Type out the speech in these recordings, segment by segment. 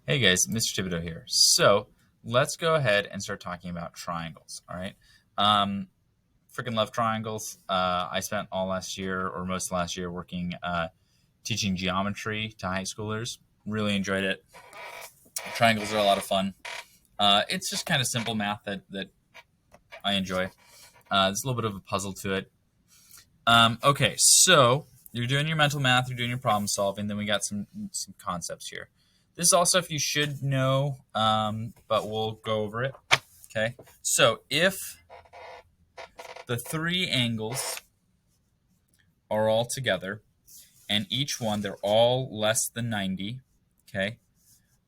Hey guys, Mr. Thibodeau here. So let's go ahead and start talking about triangles. All right. Um, Freaking love triangles. I spent all last year or most of last year working teaching geometry to high schoolers. Really enjoyed it. Triangles are a lot of fun. It's just kind of simple math that I enjoy. There's a little bit of a puzzle to it. Okay, so you're doing your mental math, you're doing your problem solving. Then we got some concepts here. This is all stuff you should know, but we'll go over it. Okay, so if the three angles are all together, and each one they're all less than 90, okay,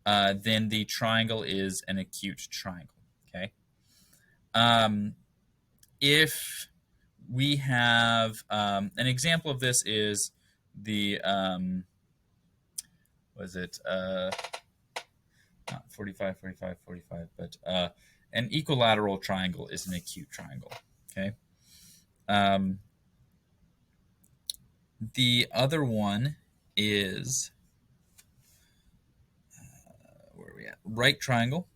then the triangle is an acute triangle. Okay, if we have an example of this is the was it not 45, 45, 45, but an equilateral triangle is an acute triangle. Okay. The other one is where are we at? Right triangle.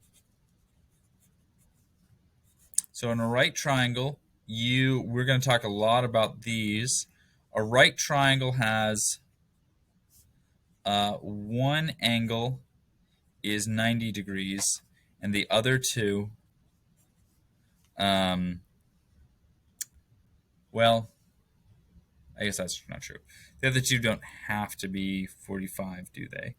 So in a right triangle, we're going to talk a lot about these. A right triangle has one angle is 90 degrees, and the other two, well, I guess that's not true. The other two don't have to be 45, do they?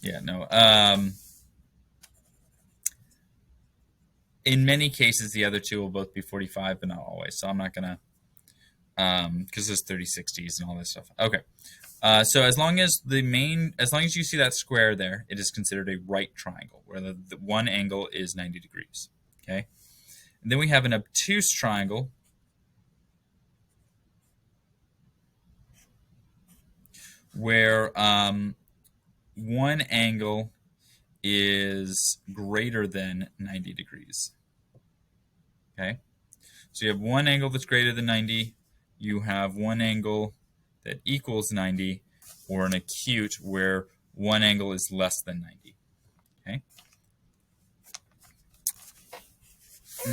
Yeah, no. In many cases, the other two will both be 45, but not always. So I'm not going to, because there's 30/60s and all this stuff. Okay. So as long as you see that square there, it is considered a right triangle, where the one angle is 90 degrees. Okay. And then we have an obtuse triangle, where one angle is greater than 90 degrees. Okay. So you have one angle that's greater than 90. You have one angle that equals 90, or an acute where one angle is less than 90. Okay.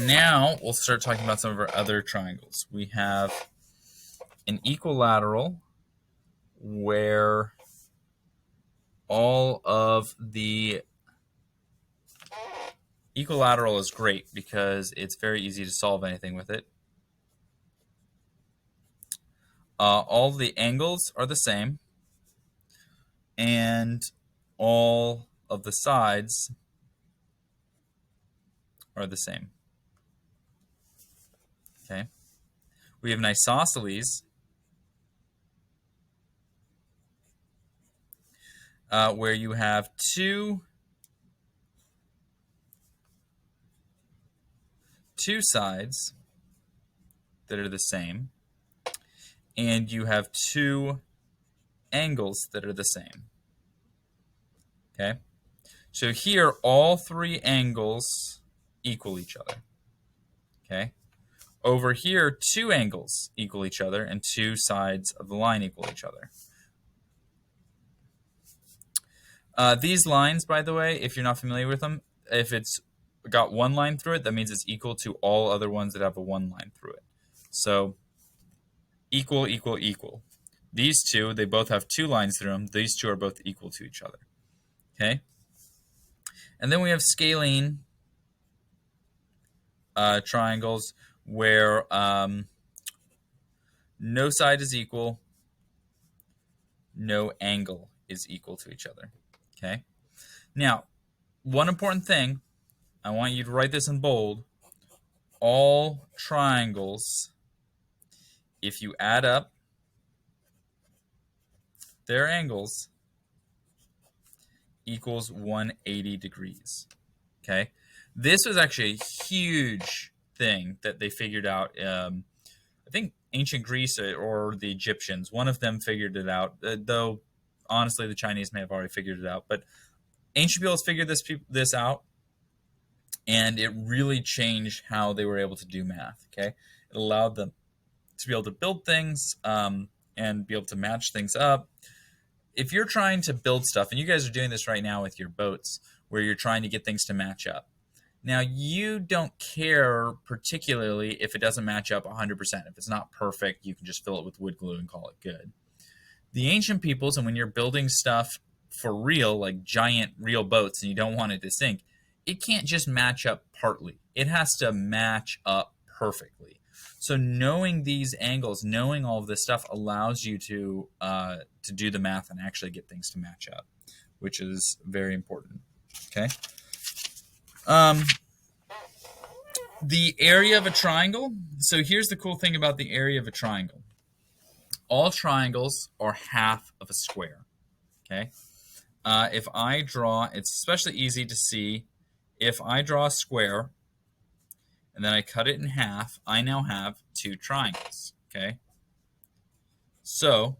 Now we'll start talking about some of our other triangles. We have an equilateral where all of the equilateral is great because it's very easy to solve anything with it. All the angles are the same, and all of the sides are the same. Okay. We have an isosceles, where you have two sides that are the same, and you have two angles that are the same. Okay. So here, all three angles equal each other. Okay. Over here, two angles equal each other, and two sides of the line equal each other. These lines, by the way, if you're not familiar with them, if it's got one line through it, that means it's equal to all other ones that have a one line through it. So equal, equal, equal. These two, they both have two lines through them. These two are both equal to each other. Okay? And then we have scalene triangles where no side is equal, no angle is equal to each other. Okay? Now, one important thing, I want you to write this in bold. All triangles, if you add up their angles, equals 180 degrees. Okay? This was actually a huge thing that they figured out. I think ancient Greece or the Egyptians, one of them figured it out, though honestly the Chinese may have already figured it out. But ancient people figured this out, and it really changed how they were able to do math. Okay, it allowed them to be able to build things and be able to match things up. If you're trying to build stuff, and you guys are doing this right now with your boats, where you're trying to get things to match up. Now, you don't care particularly if it doesn't match up 100%. If it's not perfect, you can just fill it with wood glue and call it good. The ancient peoples, and when you're building stuff for real, like giant real boats, and you don't want it to sink, it can't just match up partly. It has to match up perfectly. So knowing these angles, knowing all of this stuff allows you to do the math and actually get things to match up, which is very important. Okay. The area of a triangle. So here's the cool thing about the area of a triangle. All triangles are half of a square. Okay. If I draw, it's especially easy to see. If I draw a square and then I cut it in half, I now have two triangles. Okay. So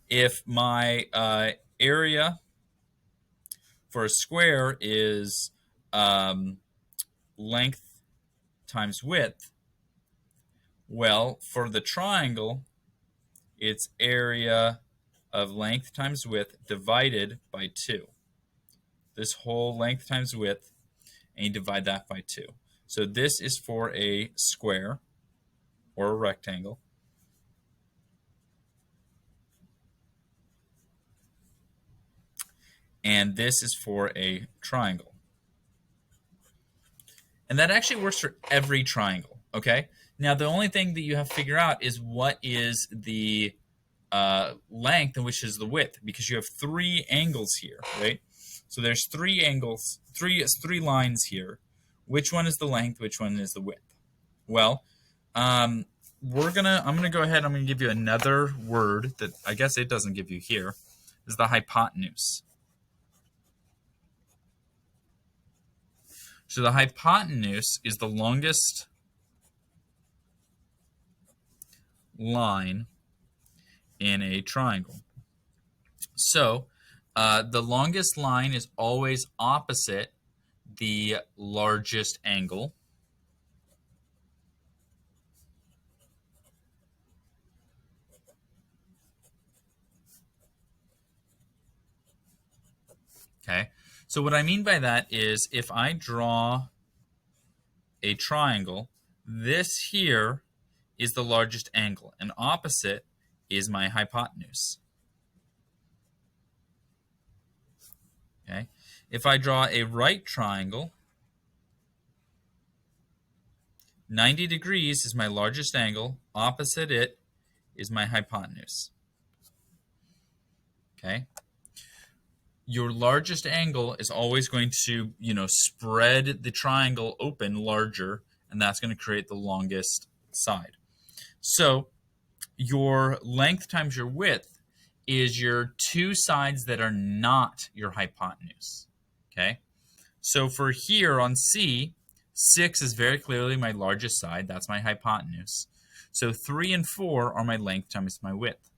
if my area for a square is length times width, well, for the triangle, it's area of length times width divided by 2. This whole length times width, and you divide that by 2. So this is for a square or a rectangle. And this is for a triangle. And that actually works for every triangle, okay? Now, the only thing that you have to figure out is what is the length and which is the width, because you have 3 angles here, right? So there's 3 angles, three lines here. Which one is the length? Which one is the width? Well, I'm gonna go ahead. I'm gonna give you another word that I guess it doesn't give you here. Is the hypotenuse. So the hypotenuse is the longest line in a triangle. So the longest line is always opposite the largest angle. Okay, so what I mean by that is if I draw a triangle, this here is the largest angle, and opposite is my hypotenuse. Okay, if I draw a right triangle, 90 degrees is my largest angle, opposite it is my hypotenuse. Okay, your largest angle is always going to, spread the triangle open larger, and that's going to create the longest side. So your length times your width is your 2 sides that are not your hypotenuse. Okay, so for here on C, 6 is very clearly my largest side. That's my hypotenuse. So 3 and 4 are my length times my width.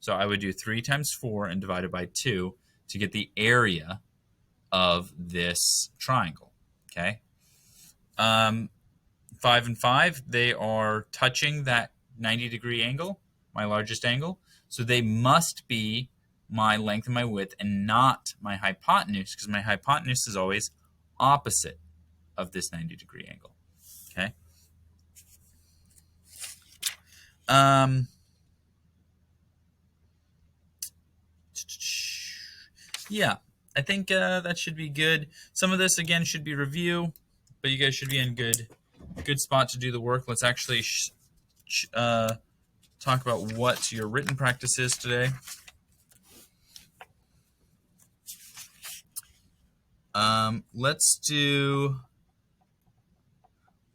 So I would do 3 times 4 and divide it by 2 to get the area of this triangle. Okay. 5 and 5, they are touching that 90-degree angle, my largest angle. So they must be my length and my width and not my hypotenuse, because my hypotenuse is always opposite of this 90-degree angle. Okay. Yeah, I think that should be good. Some of this, again, should be review, but you guys should be in good spot to do the work. Let's actually talk about what your written practice is today. Let's do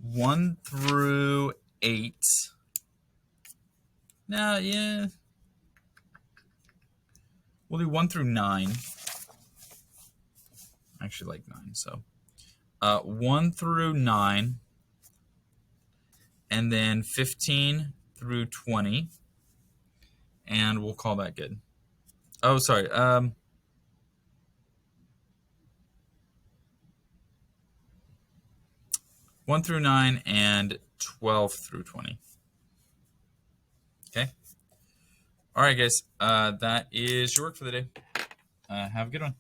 1 through 8. Now, yeah, we'll do 1 through 9. I actually like 9, so 1 through 9, and then 15 through 20, and we'll call that good. Oh, sorry. 1 through 9 and 12 through 20. Okay. All right, guys. That is your work for the day. Have a good one.